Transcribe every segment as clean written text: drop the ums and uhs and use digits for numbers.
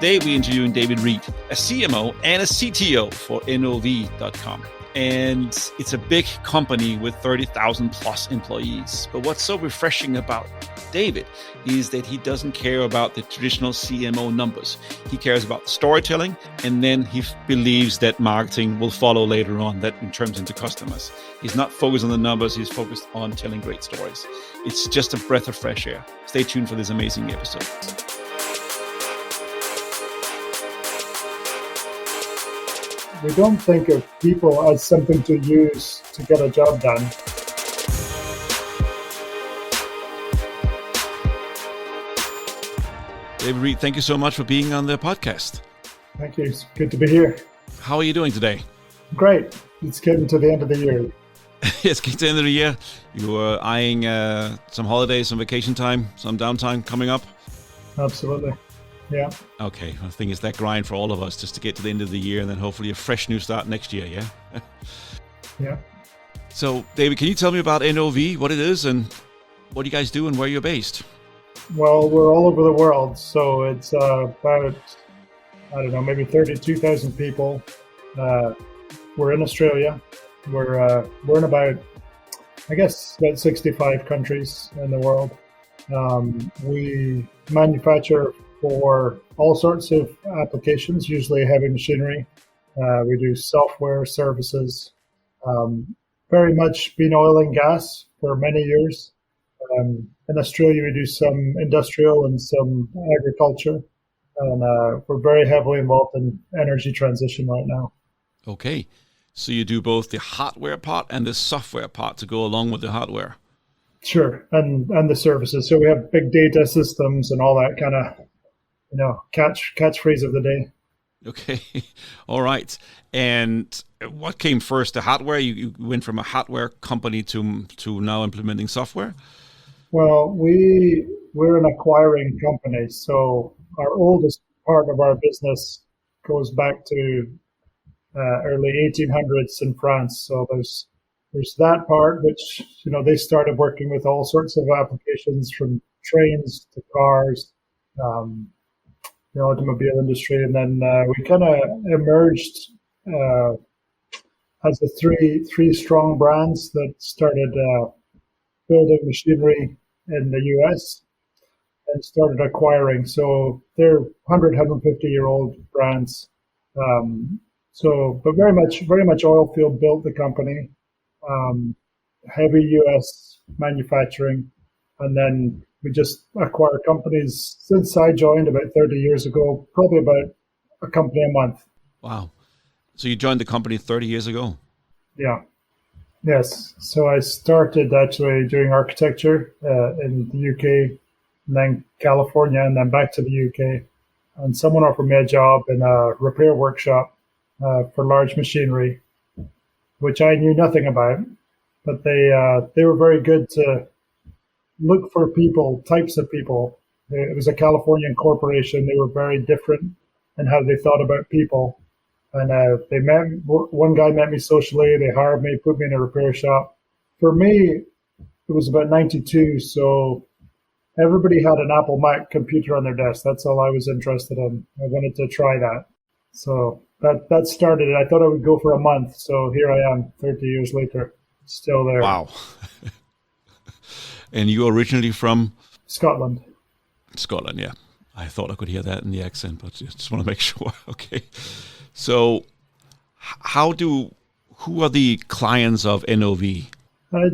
today we're interviewing David Reed, a CMO and a CTO for NOV.com. And it's a big company with 30,000 plus employees. But what's so refreshing about David is that he doesn't care about the traditional CMO numbers. He cares about storytelling, and then he believes that marketing will follow later on, that in terms into customers. He's not focused on the numbers, he's focused on telling great stories. It's just a breath of fresh air. Stay tuned for this amazing episode. We don't think of people as something to use to get a job done. David Reed, thank you so much for being on the podcast. Thank you. It's good to be here. How are you doing today? Great. It's getting to the end of the year. It's getting to the end of the year. You were eyeing some holidays, some vacation time, some downtime coming up? Absolutely. Yeah. Okay. I think it's that grind for all of us just to get to the end of the year and then hopefully a fresh new start next year, yeah? Yeah. So, David, can you tell me about NOV, what it is and what you guys do and where you're based? Well, we're all over the world. So it's about, maybe 32,000 people. We're in Australia. We're in about 65 countries in the world. We manufacture for all sorts of applications, usually heavy machinery. We do software services, very much been oil and gas for many years. In Australia, we do some industrial and some agriculture, and we're very heavily involved in energy transition right now. Okay, so you do both the hardware part and the software part to go along with the hardware. Sure, and the services. So we have big data systems and all that kind of, catchphrase of the day. Okay, all right. And what came first, the hardware? You went from a hardware company to now implementing software? Well, we're an acquiring company. So our oldest part of our business goes back to early 1800s in France. So there's that part, which, they started working with all sorts of applications from trains to cars, the automobile industry. And then we kind of emerged as the three strong brands that started building machinery in the US and started acquiring. So they're 100, 150-year-old brands. But very much oil field built the company. Heavy US manufacturing, and then we just acquire companies since I joined about 30 years ago, probably about a company a month. Wow. So you joined the company 30 years ago? Yeah. Yes. So I started actually doing architecture in the UK, and then California, and then back to the UK. And someone offered me a job in a repair workshop for large machinery, which I knew nothing about. But they were very good to look for types of people. It was a Californian corporation. They were very different in how they thought about people. And one guy met me socially. They hired me, put me in a repair shop. For me, it was about 92. So everybody had an Apple Mac computer on their desk. That's all I was interested in. I wanted to try that. So that started it. I thought I would go for a month. So here I am 30 years later, still there. Wow. And you originally from? Scotland. Scotland, yeah. I thought I could hear that in the accent, but I just want to make sure. Okay. So who are the clients of NOV?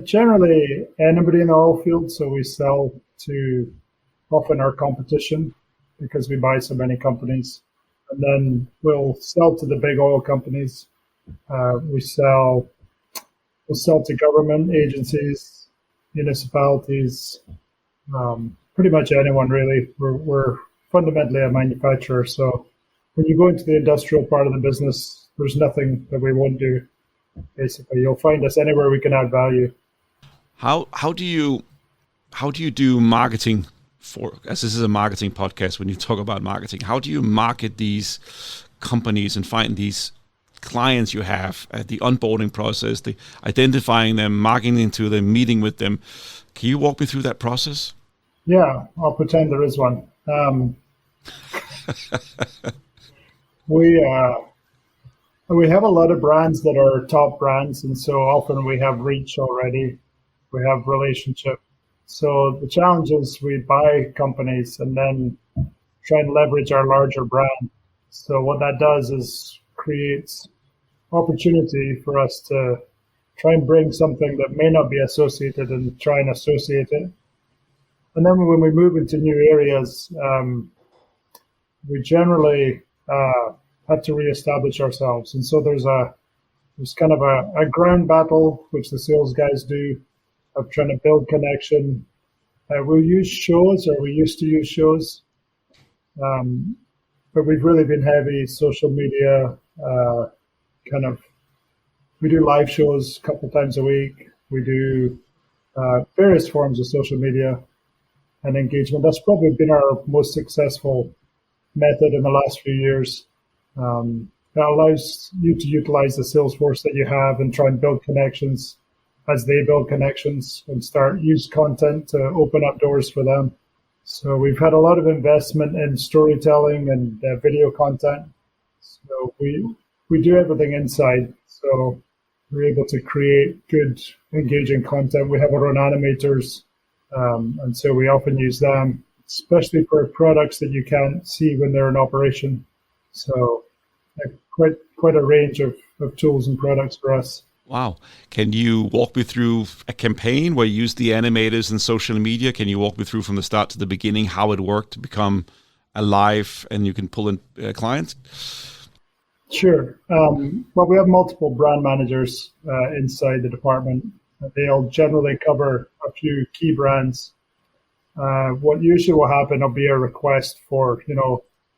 Generally, anybody in the oil field. So we sell to often our competition because we buy so many companies. And then we'll sell to the big oil companies. We'll sell to government agencies, municipalities, pretty much anyone really. We're fundamentally a manufacturer. So when you go into the industrial part of the business, there's nothing that we won't do. Basically, you'll find us anywhere we can add value. How do you do marketing as this is a marketing podcast, when you talk about marketing, how do you market these companies and find these clients you have at the onboarding process, the identifying them, marketing to them, meeting with them? Can you walk me through that process? Yeah, I'll pretend there is one. We we have a lot of brands that are top brands, and so often we have reach already. We have relationship. So the challenge is we buy companies and then try and leverage our larger brand. So what that does is creates opportunity for us to try and bring something that may not be associated and try and associate it. And then when we move into new areas, we generally have to reestablish ourselves. And so there's kind of a ground battle, which the sales guys do, of trying to build connection. We'll use shows, or we used to use shows, um, but we've really been heavy social media. Kind of, we do live shows a couple times a week. We do various forms of social media and engagement. That's probably been our most successful method in the last few years. That allows you to utilize the sales force that you have and try and build connections as they build connections and start use content to open up doors for them. So we've had a lot of investment in storytelling and video content. So we do everything inside. So we're able to create good, engaging content. We have our own animators, and so we often use them, especially for products that you can't see when they're in operation. So quite a range of tools and products for us. Wow. Can you walk me through a campaign where you use the animators and social media? Can you walk me through from the start to the beginning how it worked to become alive and you can pull in clients? Sure. Well, we have multiple brand managers inside the department. They'll generally cover a few key brands. What usually will happen will be a request for,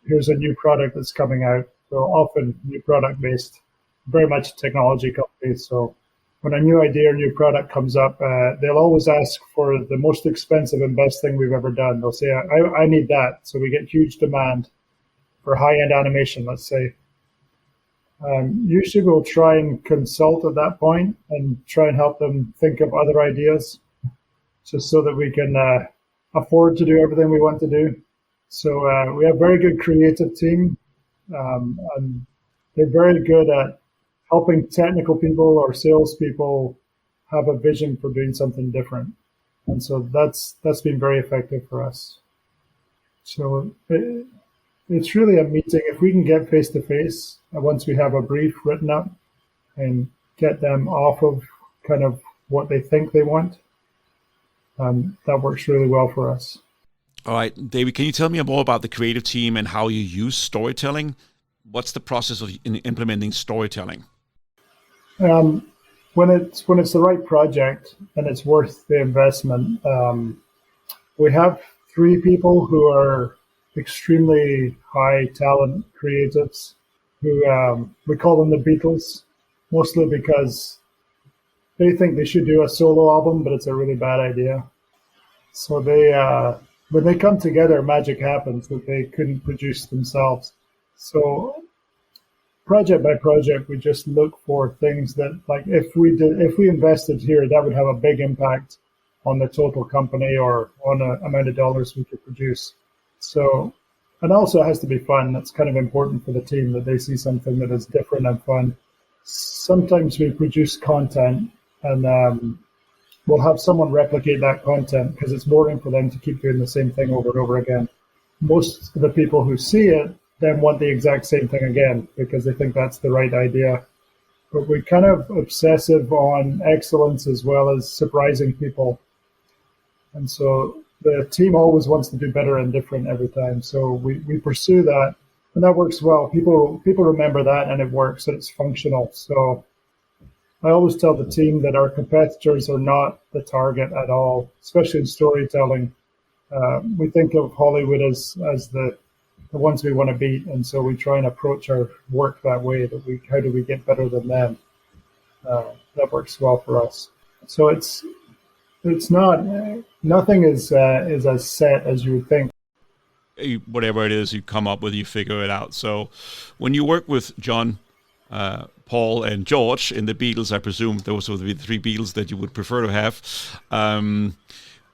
here's a new product that's coming out. So often new product based, very much a technology company. So when a new idea or new product comes up, they'll always ask for the most expensive and best thing we've ever done. They'll say, I need that. So we get huge demand for high-end animation, let's say. Usually we'll try and consult at that point and try and help them think of other ideas just so that we can afford to do everything we want to do. So we have a very good creative team, and they're very good at helping technical people or salespeople have a vision for doing something different. And so that's been very effective for us. So it's really a meeting. If we can get face to face, once we have a brief written up and get them off of kind of what they think they want, that works really well for us. All right, David, can you tell me more about the creative team and how you use storytelling? What's the process of implementing storytelling? When it's the right project and it's worth the investment, we have 3 people who are extremely high talent creatives who we call them the Beatles, mostly because they think they should do a solo album, but it's a really bad idea. So they when they come together, magic happens that they couldn't produce themselves. So project by project, we just look for things that, like, if we invested here, that would have a big impact on the total company or on the amount of dollars we could produce. So, and also it has to be fun. That's kind of important for the team, that they see something that is different and fun. Sometimes we produce content and we'll have someone replicate that content because it's boring for them to keep doing the same thing over and over again. Most of the people who see it then want the exact same thing again because they think that's the right idea. But we're kind of obsessive on excellence as well as surprising people. And so the team always wants to do better and different every time. So we pursue that, and that works well. People remember that, and it works, and it's functional. So I always tell the team that our competitors are not the target at all, especially in storytelling. We think of Hollywood as the ones we want to beat, and so we try and approach our work that way. That how do we get better than them? That works well for us. So it's not, nothing is as set as you would think. Whatever it is you come up with, you figure it out. So when you work with John, Paul, and George in the Beatles, I presume those would be the 3 Beatles that you would prefer to have.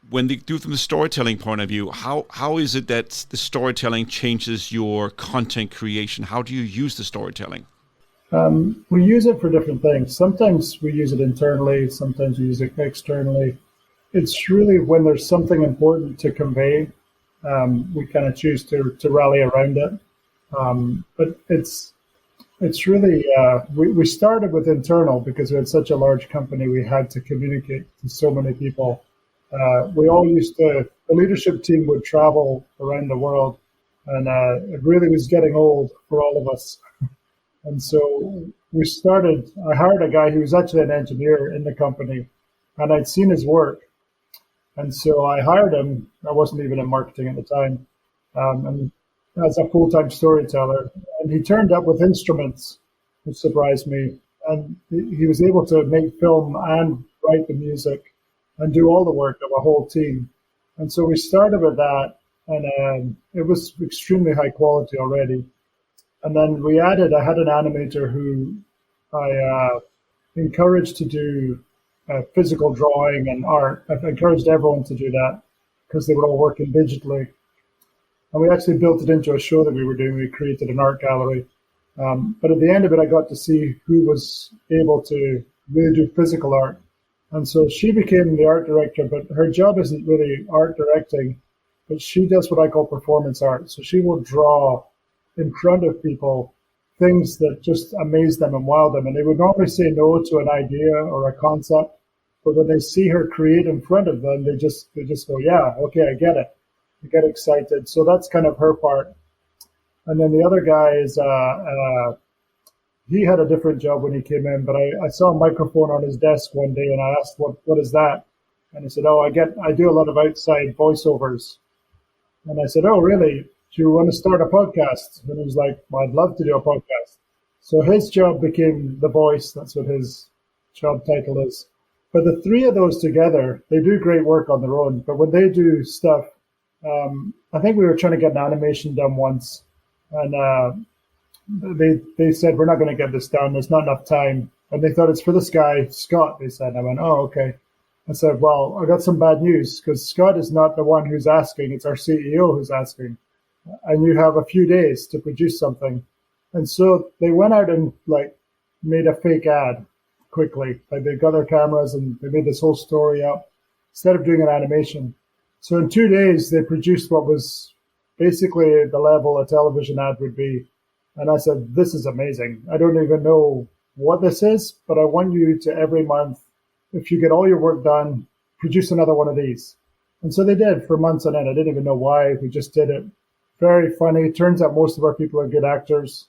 when they do from the storytelling point of view, how is it that the storytelling changes your content creation? How do you use the storytelling? We use it for different things. Sometimes we use it internally, sometimes we use it externally. It's really when there's something important to convey, we kind of choose to rally around it. But it's really, we started with internal because we had such a large company, we had to communicate to so many people. We all the leadership team would travel around the world, and it really was getting old for all of us. And so I hired a guy who was actually an engineer in the company, and I'd seen his work. And so I hired him. I wasn't even in marketing at the time, and as a full-time storyteller. And he turned up with instruments, which surprised me. And he was able to make film and write the music and do all the work of a whole team. And so we started with that, and it was extremely high quality already. And then I had an animator who I encouraged to do physical drawing and art. I've encouraged everyone to do that because they were all working digitally. And we actually built it into a show that we were doing. We created an art gallery. But at the end of it, I got to see who was able to really do physical art. And so she became the art director, but her job isn't really art directing, but she does what I call performance art. So she will draw in front of people things that just amaze them and wow them. And they would normally say no to an idea or a concept, but when they see her create in front of them, they just go, yeah, okay, I get it. They get excited. So that's kind of her part. And then the other guy is, he had a different job when he came in, but I saw a microphone on his desk one day and I asked, what is that? And he said, oh, I do a lot of outside voiceovers. And I said, oh, really? Do you want to start a podcast? And he was like, well, I'd love to do a podcast. So his job became the voice. That's what his job title is. But the three of those together, they do great work on their own. But when they do stuff, I think we were trying to get an animation done once. And they said, we're not going to get this done. There's not enough time. And they thought it's for this guy, Scott, they said. And I went, oh, okay. I said, well, I got some bad news because Scott is not the one who's asking. It's our CEO who's asking. And you have a few days to produce something. And so they went out and made a fake ad quickly. They got their cameras and they made this whole story up instead of doing an animation. So in 2 days, they produced what was basically the level a television ad would be. And I said, this is amazing. I don't even know what this is, but I want you to every month, if you get all your work done, produce another one of these. And so they did for months on end. I didn't even know why. We just did it. Very funny. Turns out most of our people are good actors.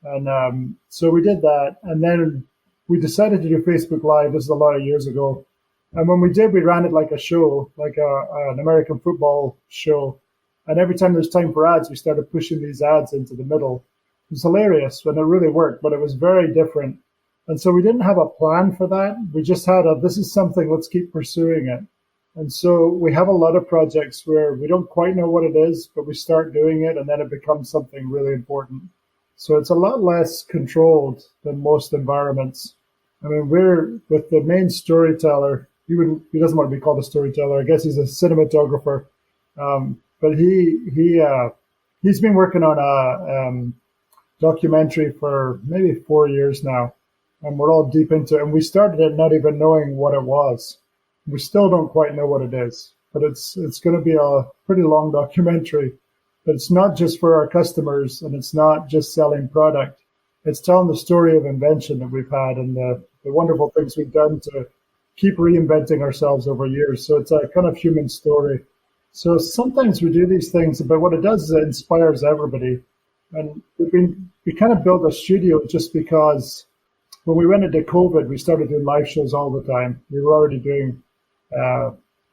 And so we did that. And then we decided to do Facebook Live. This is a lot of years ago. And when we did, we ran it like a show, like an American football show. And every time there's time for ads, we started pushing these ads into the middle. It was hilarious when it really worked, but it was very different. And so we didn't have a plan for that. We just had this is something, let's keep pursuing it. And so we have a lot of projects where we don't quite know what it is, but we start doing it and then it becomes something really important. So it's a lot less controlled than most environments. I mean, we're with the main storyteller. He doesn't want to be called a storyteller. I guess he's a cinematographer. But he's been working on a documentary for maybe 4 years now. And we're all deep into it. And we started it not even knowing what it was. We still don't quite know what it is, but it's going to be a pretty long documentary. But it's not just for our customers, and it's not just selling product. It's telling the story of invention that we've had and the wonderful things we've done to keep reinventing ourselves over years. So it's a kind of human story. So sometimes we do these things, but what it does is it inspires everybody. And we kind of built a studio just because when we went into COVID, we started doing live shows all the time. We were already doing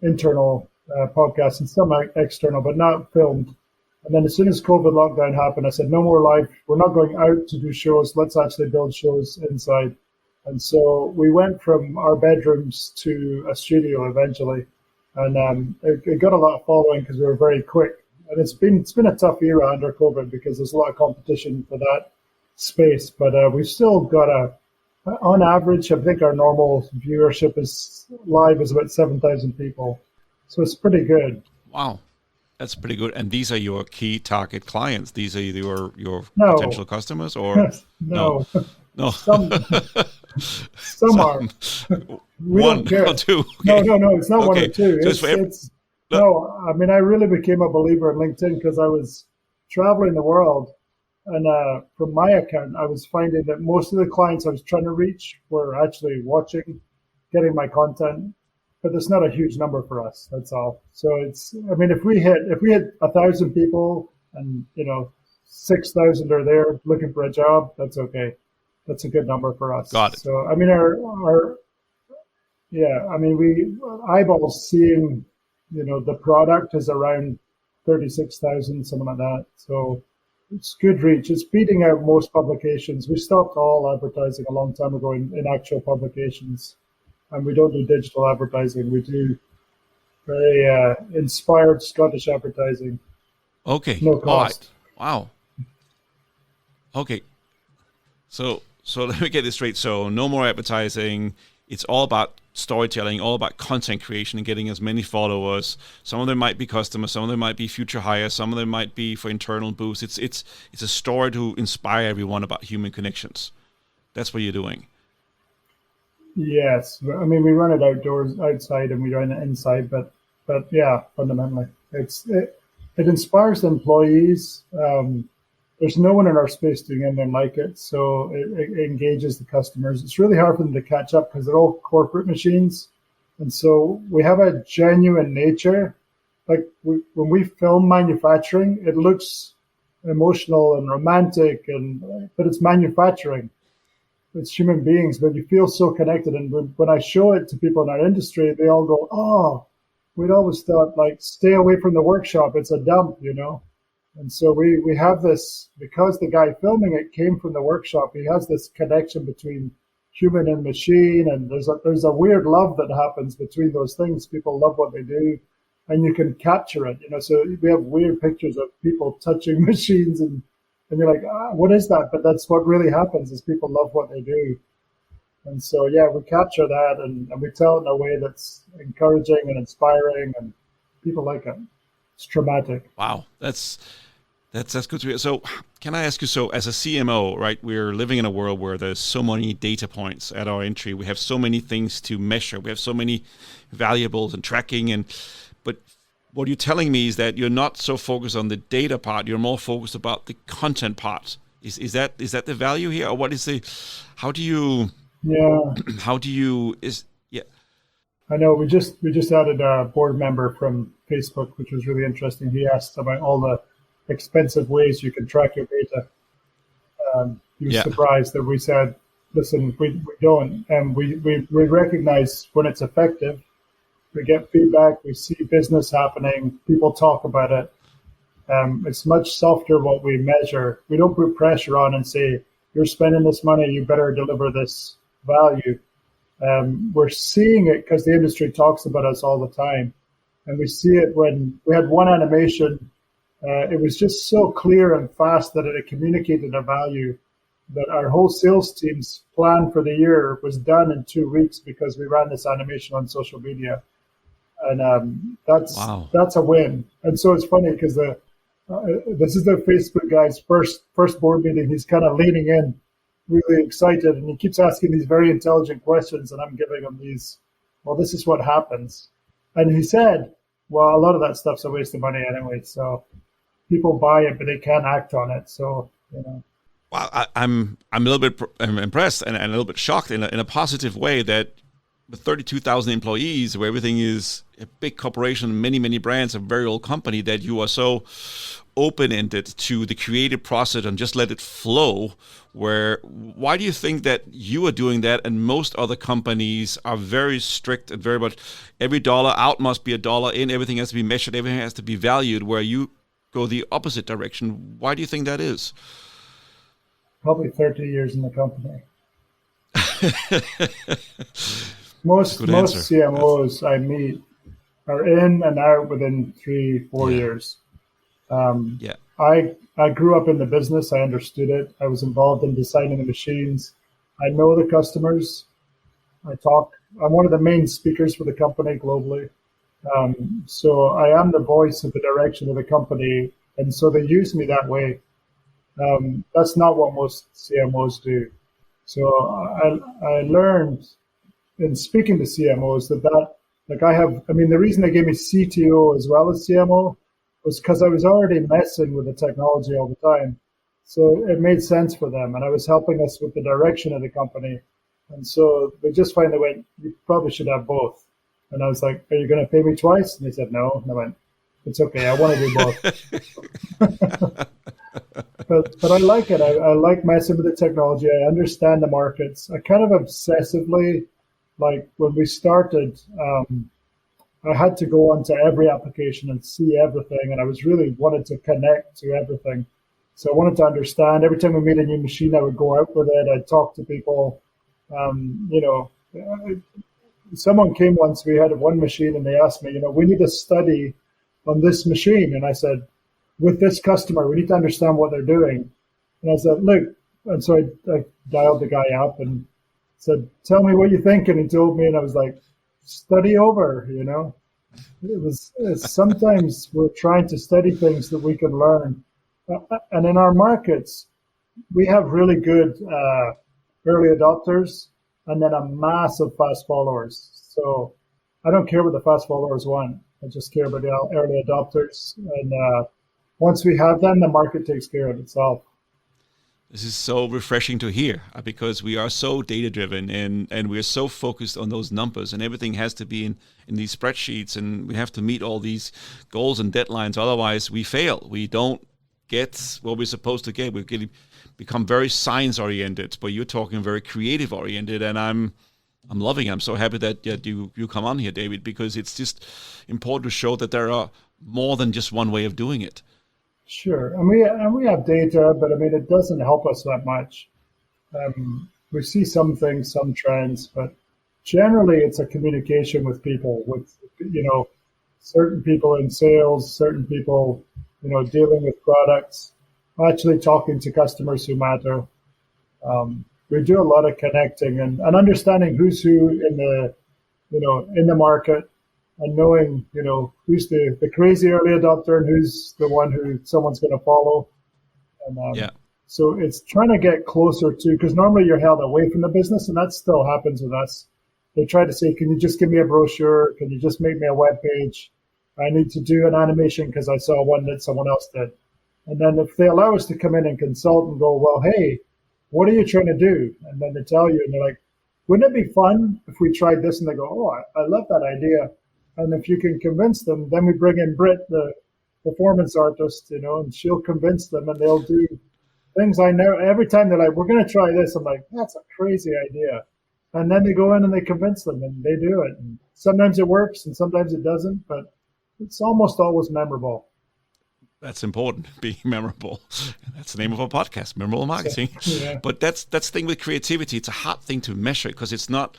internal podcasts and some external, but not filmed. And then as soon as COVID lockdown happened, I said, no more live. We're not going out to do shows. Let's actually build shows inside. And so we went from our bedrooms to a studio eventually. And it got a lot of following because we were very quick. And it's been a tough era under COVID because there's a lot of competition for that space. But we've still got on average, I think our normal viewership is live is about 7,000 people. So it's pretty good. Wow, that's pretty good. And these are your key target clients. These are your potential No, customers, or no? no, No. some are. Some We don't one or care. two. No, Okay. no, no. It's not one or Okay. two. So it's for every, It's no. I mean, I really became a believer in LinkedIn because I was traveling the world, and from my account, I was finding that most of the clients I was trying to reach were actually watching, getting my content, but it's not a huge number for us. That's all. So it's. I mean, if we hit 1,000 people, and 6,000 are there looking for a job, that's okay. That's a good number for us. got it. So I mean, our yeah, I mean, we eyeballs seeing, the product is around 36,000, something like that. So it's good reach. It's beating out most publications. We stopped all advertising a long time ago in actual publications, and we don't do digital advertising. We do very inspired Scottish advertising, Okay. no All right. cost. Wow. Okay. So let me get this straight. So no more advertising. It's all about storytelling, all about content creation and getting as many followers. Some of them might be customers, some of them might be future hires, some of them might be for internal boost. It's a story to inspire everyone about human connections. That's what you're doing. Yes, I mean we run it outdoors, outside, and we run it inside. But yeah, fundamentally, it inspires the employees. There's no one in our space doing anything like it, so it engages the customers. It's really hard for them to catch up because they're all corporate machines, and so we have a genuine nature. Like when we film manufacturing, it looks emotional and romantic, but it's manufacturing. It's human beings, but you feel so connected. And when I show it to people in our industry, they all go, "Oh, we'd always thought like stay away from the workshop. It's a dump." And so we have this because the guy filming it came from the workshop. He has this connection between human and machine, and there's a weird love that happens between those things. People love what they do, and you can capture it. So we have weird pictures of people touching machines, and you're like, what is that? But that's what really happens is people love what they do. And so, yeah, we capture that and we tell it in a way that's encouraging and inspiring, and people like it. It's traumatic. Wow. That's good to hear. So can I ask you, so as a CMO, right, we're living in a world where there's so many data points at our entry. We have so many things to measure. We have so many variables and tracking, but what you're telling me is that you're not so focused on the data part. You're more focused about the content part. Is that the value here, or what is how do you Yeah, yeah. I know. We just added a board member from Facebook, which was really interesting. He asked about all the expensive ways you can track your data. He was Yeah. surprised that we said, listen, we don't. And we recognize when it's effective. We get feedback, we see business happening, people talk about it. It's much softer what we measure. We don't put pressure on and say, you're spending this money, you better deliver this value. We're seeing it because the industry talks about us all the time. And we see it when we had one animation. It was just so clear and fast that it communicated a value that our whole sales team's plan for the year was done in 2 weeks because we ran this animation on social media. And Wow. that's a win. And so it's funny because this is the Facebook guy's first board meeting. He's kind of leaning in, really excited, and he keeps asking these very intelligent questions, and I'm giving him these. Well, this is what happens. And he said, "Well, a lot of that stuff's a waste of money anyway. So people buy it, but they can't act on it. So Well, I'm a little bit impressed and a little bit shocked in a positive way that with 32,000 employees, where everything is a big corporation, many brands, a very old company, that you are so open-ended to the creative process and just let it flow. Why do you think that you are doing that and most other companies are very strict and very much every dollar out must be a dollar in, everything has to be measured, everything has to be valued, where you go the opposite direction? Why do you think that is? probably 30 years in the company. Most Good answer. CMOs I meet are in and out within 3-4 Yeah. years. Yeah. I grew up in the business. I understood it. I was involved in designing the machines. I know the customers. I'm one of the main speakers for the company globally. So I am the voice of the direction of the company, and so they use me that way. That's not what most CMOs do. So I learned in speaking to CMOs that like I mean, the reason they gave me CTO as well as CMO was because I was already messing with the technology all the time. So it made sense for them, and I was helping us with the direction of the company. And so they just finally went, "You probably should have both." And I was like, "Are you going to pay me twice?" And they said, "No." And I went, "It's okay. I want to do both." But I like it. I like messing with the technology. I understand the markets. I kind of obsessively, like when we started, I had to go onto every application and see everything, and I was really wanted to connect to everything. So I wanted to understand. Every time we made a new machine, I would go out with it. I'd talk to people. You know, someone came once. We had one machine, and they asked me, we need a study on this machine, and I said, with this customer, we need to understand what they're doing. And I said, look, and so I dialed the guy up and said, tell me what you think. And he told me, and I was like, study over. Sometimes we're trying to study things that we can learn. And in our markets, we have really good early adopters and then a massive fast followers. So I don't care what the fast followers want. I just care about the early adopters. And once we have them, the market takes care of itself. This is so refreshing to hear because we are so data driven and we're so focused on those numbers and everything has to be in these spreadsheets and we have to meet all these goals and deadlines. Otherwise, we fail. We don't get what we're supposed to get. We're become very science oriented, but you're talking very creative oriented, and I'm loving it. I'm so happy that you come on here, David, because it's just important to show that there are more than just one way of doing it. Sure, and we have data, but I mean it doesn't help us that much. We see some things, some trends, but generally it's a communication with people, with certain people in sales, certain people dealing with products, actually talking to customers who matter. We do a lot of connecting and understanding who's who in the market, and knowing, who's the crazy early adopter and who's the one who someone's going to follow. And so it's trying to get closer to, because normally you're held away from the business, and that still happens with us. They try to say, can you just give me a brochure? Can you just make me a web page? I need to do an animation because I saw one that someone else did. And then if they allow us to come in and consult and go, well, hey, what are you trying to do? And then they tell you, and they're like, wouldn't it be fun if we tried this? And they go, oh, I love that idea. And if you can convince them, then we bring in Britt, the performance artist, and she'll convince them, and they'll do things I know. Every time they're like, we're going to try this, I'm like, that's a crazy idea. And then they go in and they convince them, and they do it. And sometimes it works, and sometimes it doesn't, but it's almost always memorable. That's important, being memorable. That's the name of our podcast, Memorable Marketing. Yeah. But that's the thing with creativity. It's a hard thing to measure because it's not,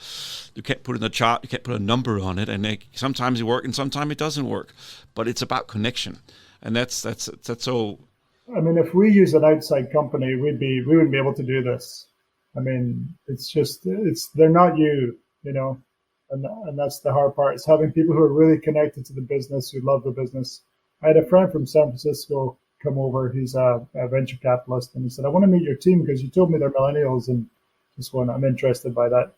you can't put it in a chart, you can't put a number on it, and sometimes it works and sometimes it doesn't work. But it's about connection, and that's so. I mean, if we use an outside company, we wouldn't be able to do this. I mean, they're not you, and that's the hard part. It's having people who are really connected to the business, who love the business. I had a friend from San Francisco come over. He's a venture capitalist, and he said, I want to meet your team because you told me they're millennials, and I'm interested by that,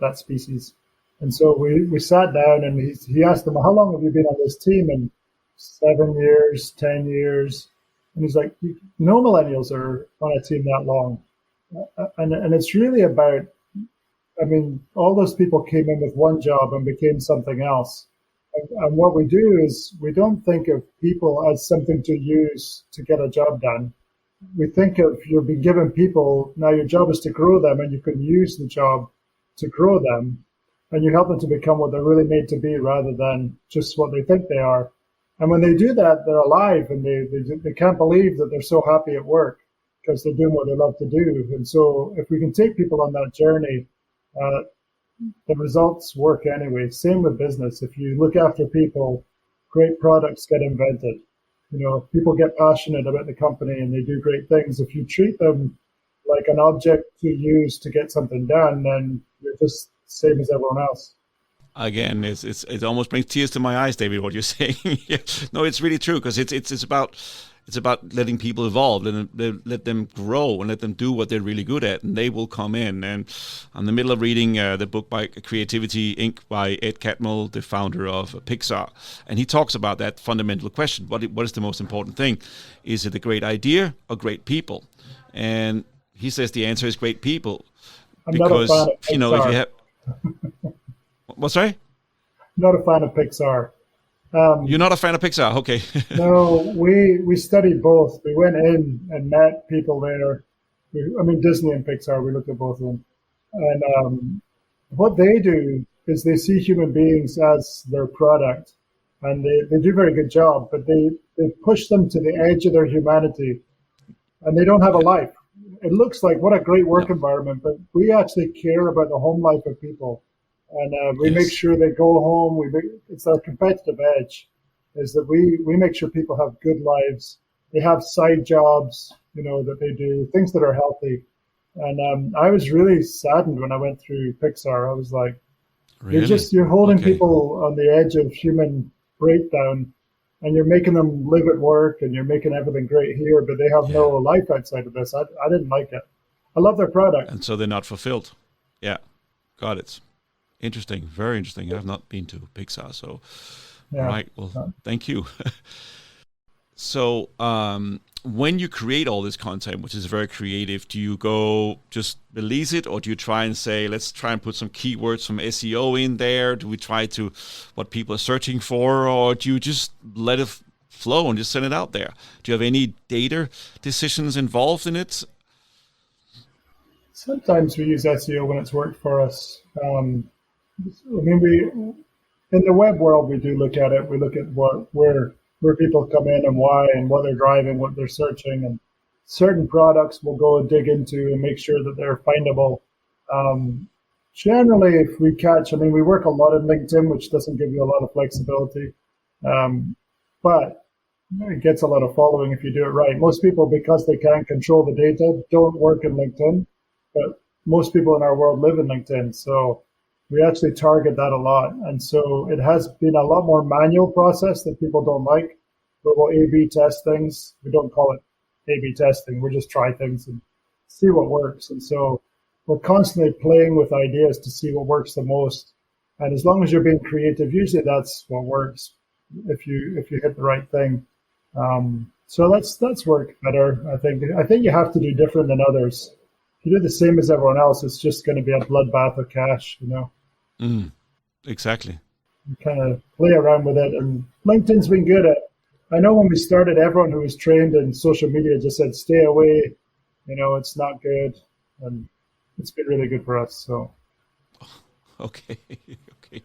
that species. And so we sat down, and he asked them, how long have you been on this team? And 7 years, 10 years. And he's like, no millennials are on a team that long. And it's really about, I mean, all those people came in with one job and became something else. And what we do is we don't think of people as something to use to get a job done. We think of you're being given people, now your job is to grow them, and you can use the job to grow them, and you help them to become what they're really made to be rather than just what they think they are. And when they do that, they're alive, and they can't believe that they're so happy at work because they're doing what they love to do. And so if we can take people on that journey, the results work anyway. Same with business. If you look after people, great products get invented. People get passionate about the company and they do great things. If you treat them like an object to use to get something done, then you're just the same as everyone else. Again, it almost brings tears to my eyes, David. What you're saying? Yeah. No, it's really true, because it's about letting people evolve and let them grow and let them do what they're really good at, and they will come in. And I'm in the middle of reading the book by Creativity Inc. by Ed Catmull, the founder of Pixar, and he talks about that fundamental question: what is the most important thing? Is it a great idea or great people? And he says the answer is great people, I'm not a because fan of if you Pixar. have what's sorry? Not a fan of Pixar. You're not a fan of Pixar, okay? No, we studied both. We went in and met people there. I mean, Disney and Pixar, we looked at both of them. And what they do is they see human beings as their product. And they do a very good job, but they push them to the edge of their humanity. And they don't have a life. It looks like what a great work No. environment, but we actually care about the home life of people. And we make Yes. sure they go home. It's our competitive edge, is that we make sure people have good lives. They have side jobs, that they do, things that are healthy. And I was really saddened when I went through Pixar. I was like, Really? you're holding Okay. people on the edge of human breakdown, and you're making them live at work, and you're making everything great here, but they have no Yeah. life outside of this. I didn't like it. I love their product. And so they're not fulfilled. Yeah. Got it. Interesting. Very interesting. I've not been to Pixar, so all Yeah. right. Well, thank you. So, when you create all this content, which is very creative, do you go just release it, or do you try and say, let's try and put some keywords from SEO in there? Do we try to what people are searching for, or do you just let it flow and just send it out there? Do you have any data decisions involved in it? Sometimes we use SEO when it's worked for us. I mean, in the web world, we do look at it. We look at where people come in and why and what they're driving, what they're searching, and certain products we'll go and dig into and make sure that they're findable. Um, Generally, if we catch, I mean, we work a lot in LinkedIn, which doesn't give you a lot of flexibility, but it gets a lot of following if you do it right. Most people, because they can't control the data, don't work in LinkedIn, but most people in our world live in LinkedIn. So we actually target that a lot. And so it has been a lot more manual process that people don't like, where we'll A/B test things. We don't call it A/B testing. We just try things and see what works. And so we're constantly playing with ideas to see what works the most. And as long as you're being creative, usually that's what works if you hit the right thing. So that's worked better. I think you have to do different than others. If you do the same as everyone else, it's just going to be a bloodbath of cash. Mm, exactly. You kind of play around with it, and LinkedIn's been good at. I know when we started, everyone who was trained in social media just said, "Stay away." It's not good, and it's been really good for us. So Okay. Okay.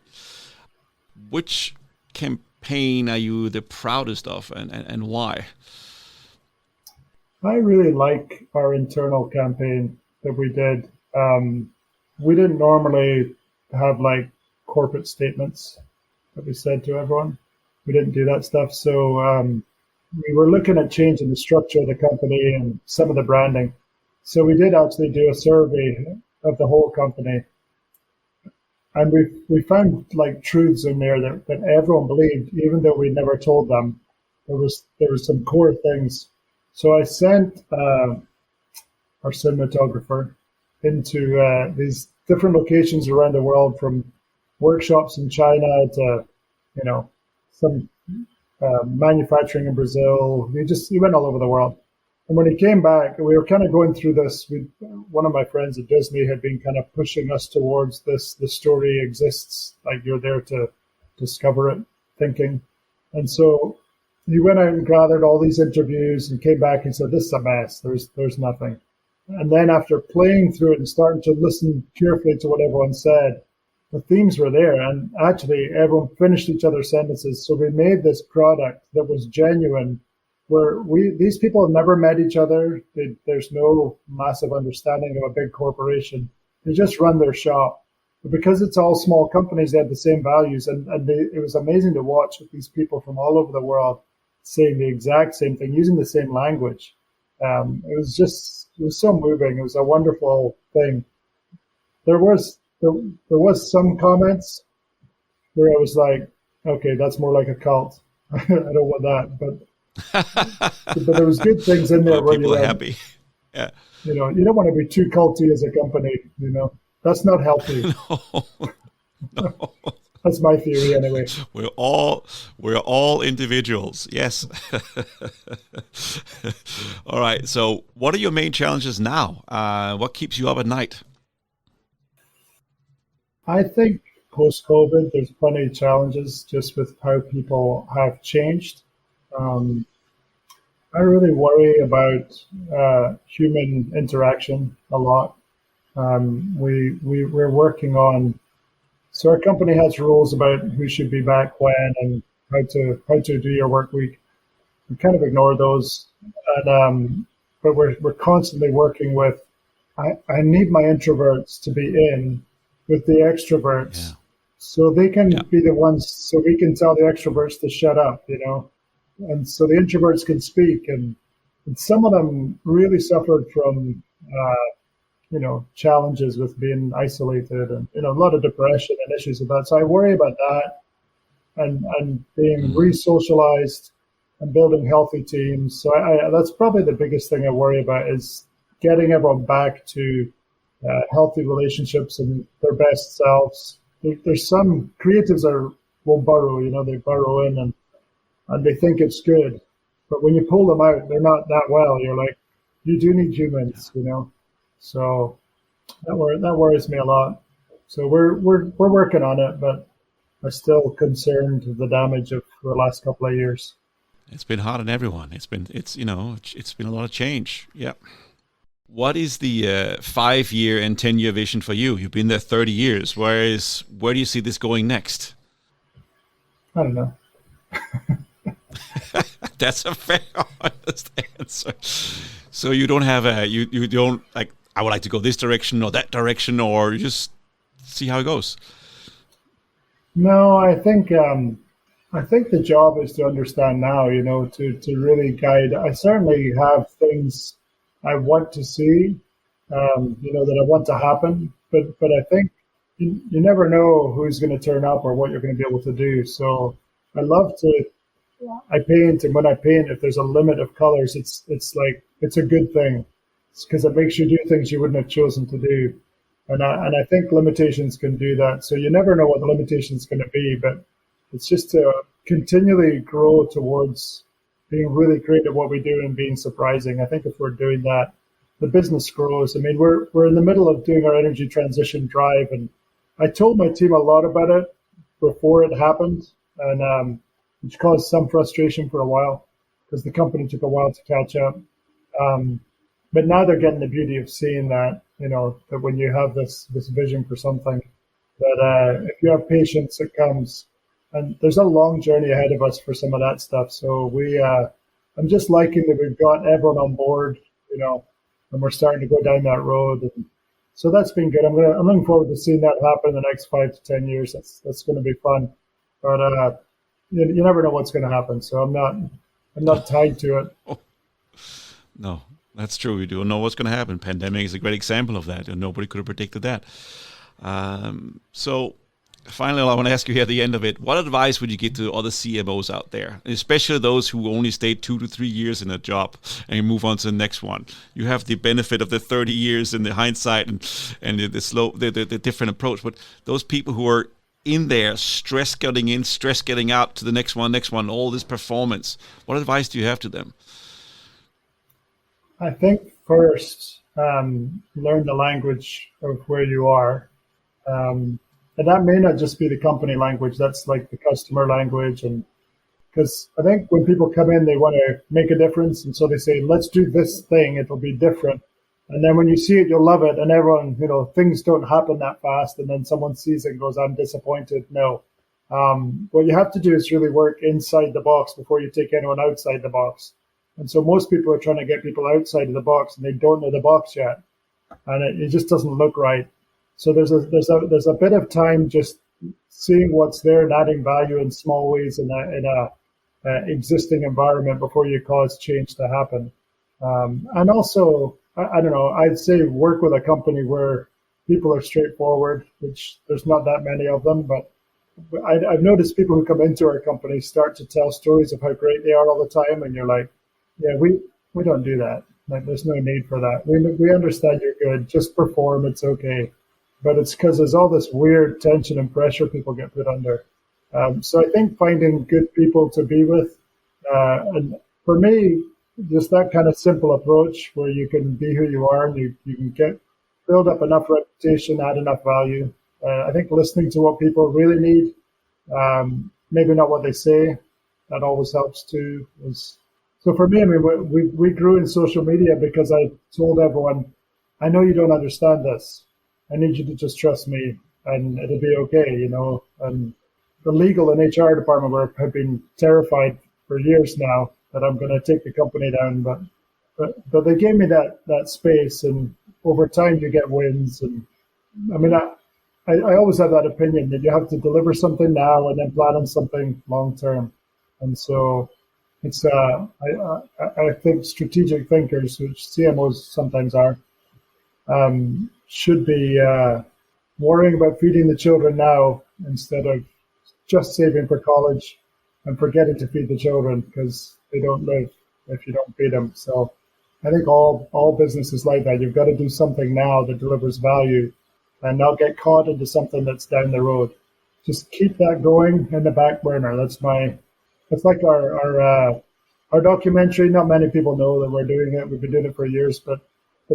Which campaign are you the proudest of, and why? I really like our internal campaign that we did. We didn't normally have like corporate statements that we said to everyone. We didn't do that stuff. So we were looking at changing the structure of the company and some of the branding. So we did actually do a survey of the whole company. And we found like truths in there that everyone believed, even though we never told them. There was some core things. So I sent our cinematographer into these different locations around the world, from workshops in China to, some manufacturing in Brazil. He went all over the world. And when he came back, we were kind of going through this. One of my friends at Disney had been kind of pushing us towards this. The story exists, like you're there to discover it, thinking. And so he went out and gathered all these interviews and came back and said, "This is a mess. There's nothing." And then after playing through it and starting to listen carefully to what everyone said, the themes were there. And actually, everyone finished each other's sentences. So we made this product that was genuine, where these people have never met each other. There's no massive understanding of a big corporation. They just run their shop. But because it's all small companies, they had the same values. And it was amazing to watch with these people from all over the world saying the exact same thing, using the same language. It was so moving. It was a wonderful thing. There was some comments where I was like, okay, that's more like a cult. I don't want that. But there was good things in there Well, where you people are went, happy. Yeah. you don't want to be too culty as a company. That's not healthy. No, no. That's my theory anyway. We're all we're all individuals. Yes. All right. So, what are your main challenges now? What keeps you up at night? I think post-COVID, there's plenty of challenges just with how people have changed. Um, I really worry about human interaction a lot. We're working on, so our company has rules about who should be back when and how to do your work week. We kind of ignore those, and but we're constantly working with. I need my introverts to be in with the Yeah. extroverts, so they can Yeah. be the ones, so we can tell the extroverts to shut up, and so the introverts can speak. And some of them really suffered from challenges with being isolated and a lot of depression and issues with that. So I worry about that and being Mm. re-socialized and building healthy teams. So that's probably the biggest thing I worry about is getting everyone back to healthy relationships and their best selves. There's some creatives will burrow, they burrow in and they think it's good. But when you pull them out, they're not that well. You're like, you do need humans. So that worries me a lot. So we're working on it, but I'm still concerned with the damage of the last couple of years. It's been hard on everyone. It's been a lot of change. Yeah. What is the 5 year and 10 year vision for you? You've been there 30 years. Where do you see this going next? I don't know. That's a fair, honest answer. So you don't have you don't like, I would like to go this direction or that direction, or you just see how it goes. No, I think the job is to understand now, to really guide. I certainly have things I want to see, that I want to happen, but I think you never know who's going to turn up or what you're going to be able to do. So I love to. I paint, and when I paint, if there's a limit of colors, it's like it's a good thing because it makes you do things you wouldn't have chosen to do. And I think limitations can do that. So you never know what the limitation is going to be, but it's just to continually grow towards being really great at what we do and being surprising. I think if we're doing that, the business grows. I mean, we're in the middle of doing our energy transition drive, and I told my team a lot about it before it happened, and which caused some frustration for a while because the company took a while to catch up. Um, but now they're getting the beauty of seeing that when you have this vision for something, that if you have patience, it comes. And there's a long journey ahead of us for some of that stuff. So I'm just liking that we've got everyone on board, and we're starting to go down that road. And so that's been good. I'm looking forward to seeing that happen in the next 5 to 10 years. That's going to be fun. But you never know what's going to happen. So I'm not tied to it. No, that's true. We don't know what's going to happen. Pandemic is a great example of that, and nobody could have predicted that. So, finally, I want to ask you here at the end of it: what advice would you give to other CMOs out there, especially those who only stay 2 to 3 years in a job and you move on to the next one? You have the benefit of the 30 years and the hindsight and the different approach. But those people who are in there, stress getting in, stress getting out to the next one, all this performance. What advice do you have to them? I think first, learn the language of where you are. And that may not just be the company language, that's like the customer language. And because I think when people come in, they want to make a difference. And so they say, let's do this thing, it'll be different. And then when you see it, you'll love it. And everyone, things don't happen that fast. And then someone sees it and goes, I'm disappointed. No. What you have to do is really work inside the box before you take anyone outside the box. And so most people are trying to get people outside of the box and they don't know the box yet. And it just doesn't look right. So there's a bit of time just seeing what's there and adding value in small ways in a existing environment before you cause change to happen. And also, I don't know, I'd say work with a company where people are straightforward, which there's not that many of them, but I've noticed people who come into our company start to tell stories of how great they are all the time, and you're like, yeah, we don't do that. Like, there's no need for that. We understand you're good. Just perform. It's okay. But it's because there's all this weird tension and pressure people get put under. So I think finding good people to be with, and for me, just that kind of simple approach where you can be who you are and you can build up enough reputation, add enough value. I think listening to what people really need, maybe not what they say, that always helps too. So for me, I mean, we grew in social media because I told everyone, I know you don't understand this. I need you to just trust me, and it'll be okay, you know. And the legal and HR department have been terrified for years now that I'm going to take the company down, but they gave me that space, and over time you get wins. And I mean, I always have that opinion that you have to deliver something now and then plan on something long term. And so it's I think strategic thinkers, which CMOs sometimes are, should be worrying about feeding the children now instead of just saving for college and forgetting to feed the children because they don't live if you don't feed them. So I think all business is like that. You've got to do something now that delivers value and not get caught into something that's down the road. Just keep that going in the back burner. That's like our documentary. Not many people know that we're doing it. We've been doing it for years, but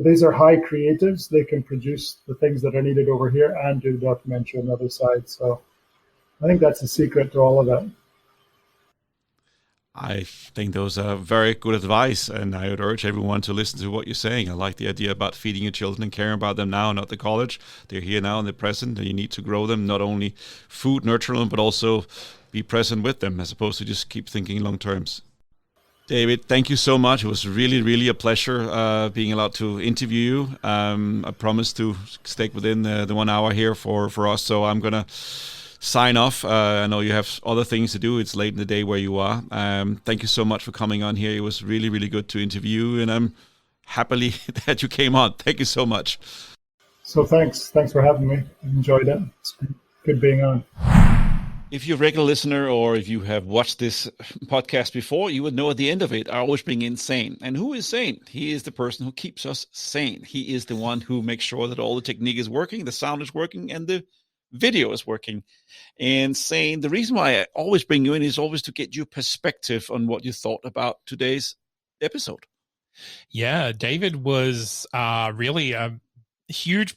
these are high creatives. They can produce the things that are needed over here and do the documentary on the other side. So I think that's the secret to all of that. I think those are very good advice, and I would urge everyone to listen to what you're saying. I like the idea about feeding your children and caring about them now, not the college. They're here now in the present, and you need to grow them, not only food, nurture them, but also be present with them, as opposed to just keep thinking long terms. David, thank you so much. It was really, really a pleasure being allowed to interview you. I promise to stick within the 1 hour here for us, so I'm going to sign off. I know you have other things to do. It's late in the day where you are. Thank you so much for coming on here. It was really, really good to interview you, and I'm happily that you came on. Thank you so much. So thanks for having me. I enjoyed it. It's good being on. If you're a regular listener or if you have watched this podcast before, you would know at the end of it, I always bring in Sane. And who is Sane? He is the person who keeps us sane. He is the one who makes sure that all the technique is working, the sound is working, and the video is working. And Sane, the reason why I always bring you in is always to get your perspective on what you thought about today's episode. Yeah, David was really a huge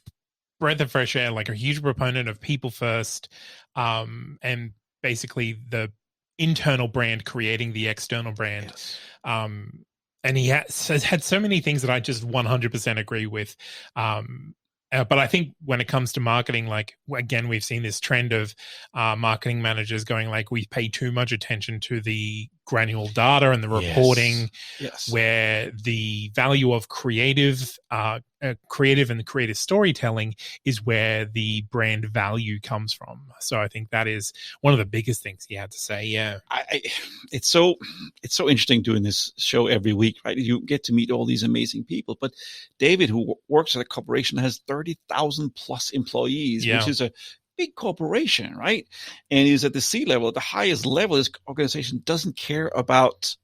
breath of fresh air, like a huge proponent of people first, and basically the internal brand creating the external brand. Yes. And he has had so many things that I just 100% agree with. But I think when it comes to marketing, like, again, we've seen this trend of marketing managers going like, we pay too much attention to the granular data and the reporting, where the value of creative and creative storytelling is where the brand value comes from. So I think that is one of the biggest things he had to say. Yeah, it's so interesting doing this show every week, right? You get to meet all these amazing people. But David, who works at a corporation, has 30,000 plus employees, which is a big corporation, right? And he's at the C-level, at the highest level. This organization doesn't care about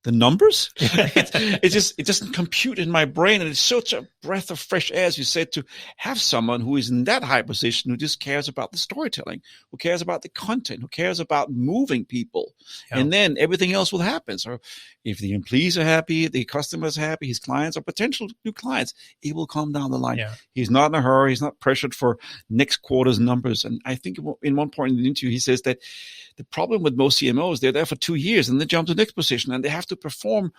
the numbers. It doesn't compute in my brain. And it's such a breath of fresh air, as you said, to have someone who is in that high position, who just cares about the storytelling, who cares about the content, who cares about moving people. Yeah. And then everything else will happen. So if the employees are happy, the customers are happy, his clients or potential new clients, it will come down the line. Yeah. He's not in a hurry. He's not pressured for next quarter's numbers. And I think in one point in the interview, he says that the problem with most CMOs, they're there for 2 years and they jump to the next position and they have to perform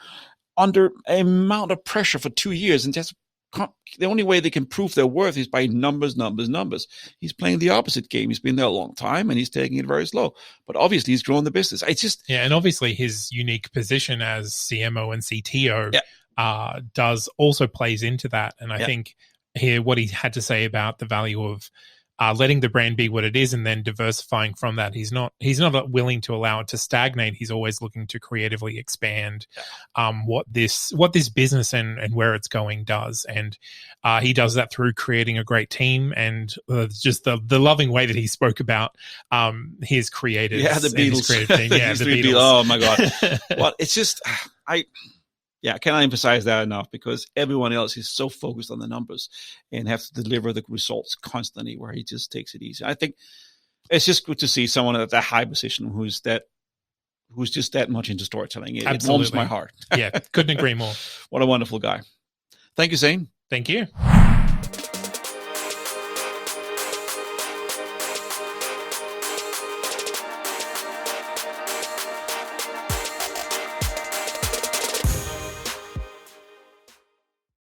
under an amount of pressure for 2 years. And that's the only way they can prove their worth is by numbers. He's playing the opposite game. He's been there a long time and he's taking it very slow. But obviously he's grown the business. It's just... Yeah, and obviously his unique position as CMO and CTO does also plays into that. And I think here what he had to say about the value of letting the brand be what it is, and then diversifying from that. He's not willing to allow it to stagnate. He's always looking to creatively expand what this business and where it's going does, and he does that through creating a great team and just the loving way that he spoke about his creators. Yeah, the Beatles. His creative team. Yeah, the Beatles. Oh my God! Well, it's just I cannot emphasize that enough, because everyone else is so focused on the numbers and have to deliver the results constantly, where he just takes it easy. I think it's just good to see someone at that high position who's just that much into storytelling. It warms my heart. Yeah, couldn't agree more. What a wonderful guy. Thank you, Zane. Thank you.